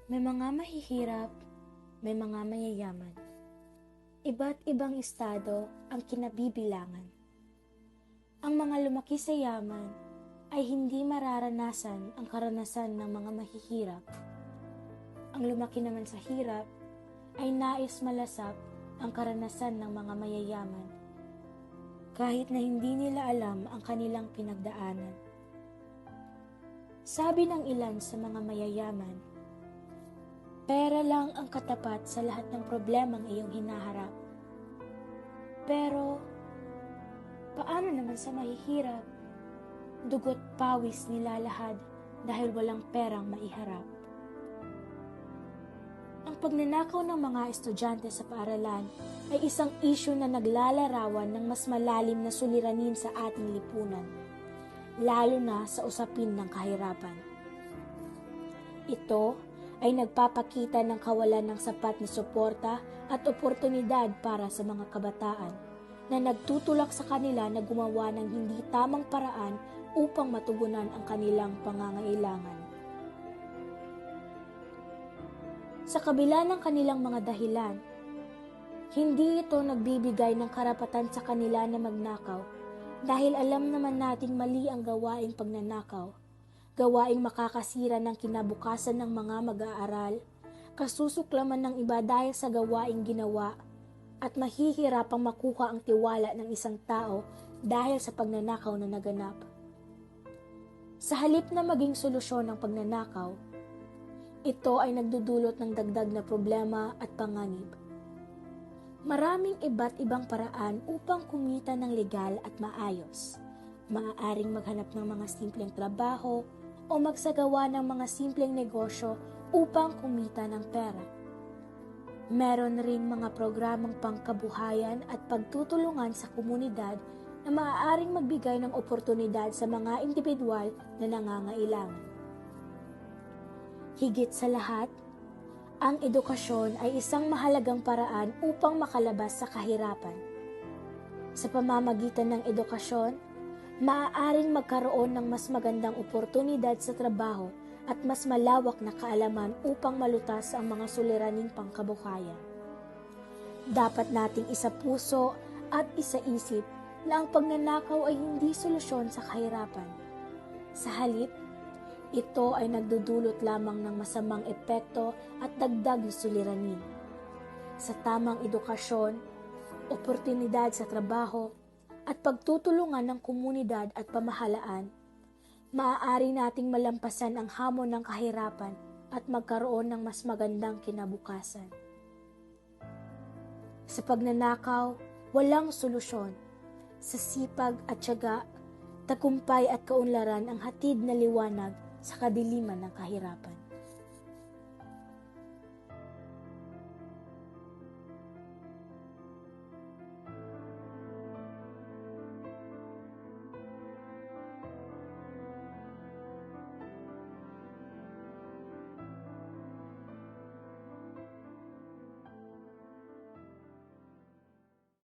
May mga mahihirap, may mga mayayaman. Iba't ibang estado ang kinabibilangan. Ang mga lumaki sa yaman ay hindi mararanasan ang karanasan ng mga mahihirap. Ang lumaki naman sa hirap ay nais malasap ang karanasan ng mga mayayaman, kahit na hindi nila alam ang kanilang pinagdaanan. Sabi ng ilan sa mga mayayaman, pera lang ang katapat sa lahat ng problemang iyong hinaharap. Pero, paano naman sa mahihirap? Dugot pawis nilalahad dahil walang perang maiharap. Ang pagnanakaw ng mga estudyante sa paaralan ay isang isyu na naglalarawan ng mas malalim na suliranin sa ating lipunan, lalo na sa usapin ng kahirapan. Ito ay nagpapakita ng kawalan ng sapat na suporta at oportunidad para sa mga kabataan na nagtutulak sa kanila na gumawa ng hindi tamang paraan upang matugunan ang kanilang pangangailangan. Sa kabila ng kanilang mga dahilan, hindi ito nagbibigay ng karapatan sa kanila na magnakaw dahil alam naman nating mali ang gawaing pagnanakaw, gawaing makakasira ng kinabukasan ng mga mag-aaral, kasusuklaman ng iba dahil sa gawaing ginawa, at mahihirapang makuha ang tiwala ng isang tao dahil sa pagnanakaw na naganap. Sa halip na maging solusyon ng pagnanakaw, ito ay nagdudulot ng dagdag na problema at panganib. Maraming iba't ibang paraan upang kumita ng legal at maayos. Maaaring maghanap ng mga simpleng trabaho o magsagawa ng mga simpleng negosyo upang kumita ng pera. Meron ring mga programang pangkabuhayan at pagtutulungan sa komunidad na maaaring magbigay ng oportunidad sa mga individual na nangangailangan. Higit sa lahat, ang edukasyon ay isang mahalagang paraan upang makalabas sa kahirapan. Sa pamamagitan ng edukasyon, maaaring magkaroon ng mas magandang oportunidad sa trabaho at mas malawak na kaalaman upang malutas ang mga suliraning pangkabuhayan. Dapat nating isapuso at isaisip na ang pagnanakaw ay hindi solusyon sa kahirapan. Sa halip, ito ay nagdudulot lamang ng masamang epekto at dagdag na suliranin. Sa tamang edukasyon, oportunidad sa trabaho, at pagtutulungan ng komunidad at pamahalaan, maaari nating malampasan ang hamon ng kahirapan at magkaroon ng mas magandang kinabukasan. Sa pagnanakaw, walang solusyon. Sa sipag at tiyaga, tagumpay at kaunlaran ang hatid na liwanag sa kadiliman ng kahirapan.